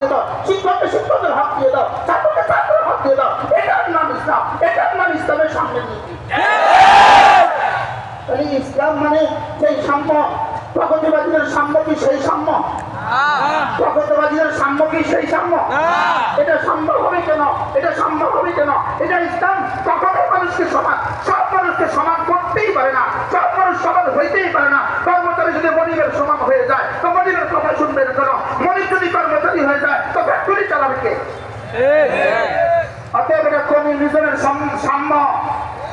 শিক্ষককে শিক্ষকের হক দিয়ে দাও, ছাত্রকে ছাত্রের হক দিয়ে দাও। এটার নাম ইসলাম, এটার নাম ইসলামের সামনে নীতি। তাহলে ইসলাম মানে সেই সাম্য, প্রগতিবাদীদের সাম্য কি সেই সাম্য? প্রগতিবাদীদের সাম্য কি সেই সাম্য? এটা সম্ভব হবে কেন? এটা সম্ভব হবে কেন? এটা ইসলাম কখনো মানুষকে সমান, সব মানুষকে সমান করতেই পারে না, সব মানুষ সমান হইতেই পারে না। কর্মচারী যদি মনিবের সমান হয়ে যায় তো মনিবের কথা শুনবে কেন? মনিব যদি কর্মচারী হয়ে যায় তো ফ্যাক্টরি চালাবে কে? অতএব এটা কমিউনিজমের সাম্য,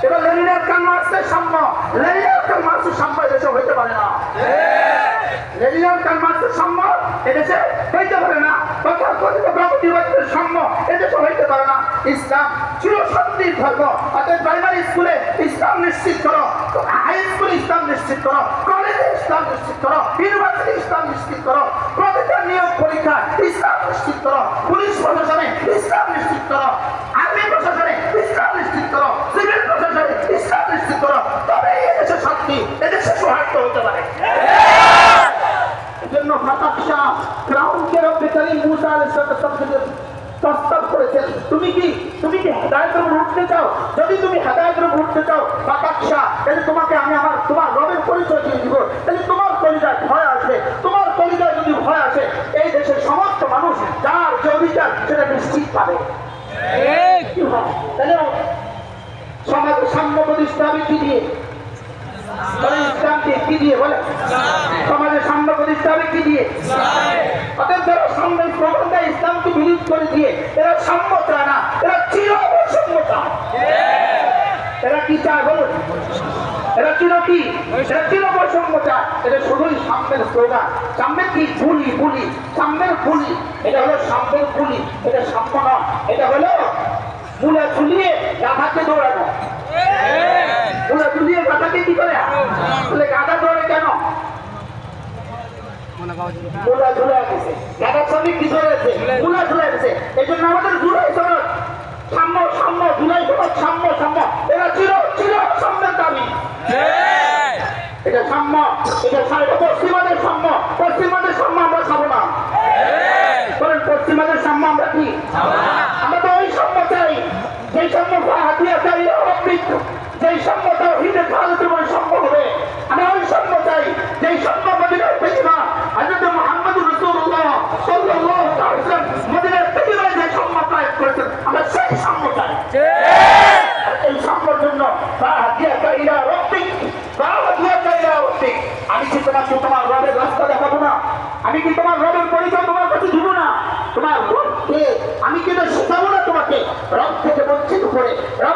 এবার লেনিনের কাল মার্ক্সের সাম্য, লেনিনের কাল মার্ক্সের সাম্য এদেশে হইতে পারে না। লেনিনের কাল মার্ক্সের সাম্য এদেশে হইতে পারে না, তথাকথিত প্রগতিবাদীদের সাম্য এদেশে হইতে পারে না। ইসলাম চিরশান্তির ধর্ম। অতএব প্রাইমারি স্কুলে ইসলাম নিশ্চিত করো, হাই স্কুলে ইসলাম নিশ্চিত করো, কলেজে ইসলাম নিশ্চিত করো, ইউনিভার্সিটি ইসলাম নিশ্চিত করো, প্রতিটা নিয়োগ পরীক্ষা ইসলাম নিশ্চিত করো, পুলিশ প্রশাসনে ইসলাম নিশ্চিত করো, আর্মি প্রশাসনে ইসলাম নিশ্চিত করো, সিভিল প্রশাসনে ইসলাম নিশ্চিত করো, তবে এদেশে শান্তি, এদেশে সৌহার্দ্য হতে পারে। এজন্য ফাতাহ শাহ ফিরআউনকে রব্বে কারীম মুসা আলাইহিস সালাম প্রস্তাব করেছেন, তুমি কি হেদায়েতের উপর উঠতে চাও? যদি তুমি হেদায়েতের উপর উঠতে চাও ফাতাহ শাহ, তাহলে তোমাকে আমি তোমার রবের পরিচয় দিয়ে দিব। তাহলে তোমার কলিজায় ভয় আসবে, তোমার কলিজায় যদি ভয় আসে এই দেশের সমস্ত মানুষ যার যে অধিকার সেটা নিশ্চিত পাবে। তাহলে সমাজে সাম্য প্রতিষ্ঠা হবে কি দিয়ে? ইসলামকে কি দিয়ে বলে? সমাজে সাম্য প্রতিষ্ঠা হবে কি দিয়ে? অতএব যারা সাম্যের প্রবন্ধ ইসলামকে বিরোধ করে দিয়ে এরা সাম্য চায় না, এরা চির বৈষম্য চায়। এরা কি চায় বলুন? এরা চির কি? এরা চির বৈষম্য চায়। এটা শুধুই সাম্যের স্লোগান। সাম্যের কি? বুলি, বুলি, সাম্যের বুলি। এটা হলো সাম্যের বুলি, এটা সাম্য নয়। এটা হলো মুলা ঝুলিয়ে গাধাকে দৌড়ানো। মুলা ঝুলিয়ে গাধাকে কি করে? বলে গাধা দৌড়ে কেন? মুলা ঝুলে গেছে, গাধার সঙ্গে কি ধরেছে? মুলা ঝুলে গেছে। এই জন্য আমাদের ঝুলাই সনদ সাম্য, সাম্য, ঝুলাই সনদ সাম্য, সাম্য। এরা চির চির সাম্যের দাবি। এটা সাম্য, এটা পশ্চিমাদের সাম্য। পশ্চিমাদের সাম্য আমরা খাবো না। বলেন পশ্চিমাদের সাম্য আমরা কি? আমরা তো ওই সাম্য চাই যেই সাম্য হাতিয়া চাই, যেই সাম্য তাওহীদে খালেদের ওই সাম্য হবে। আমরা ওই সাম্য চাই যেই সাম্য মদিনার প্রতিমা হযরত মুহাম্মদ রাসূলুল্লাহ সাল্লাল্লাহু আলাইহি ওয়াসাল্লাম মদিনার প্রতিমায় যে সাম্য প্রয়োগ করেছেন আমরা সেই সাম্য চাই। এই সাম্যের জন্য আমি কি তোমার রবের রাস্তা দেখাবো না? আমি কি তোমার রবের পরিচয় তোমার কাছে দিব না? তোমার রবকে আমি কিন্তু শেখাবো না তোমাকে রব থেকে বঞ্চিত করে, রব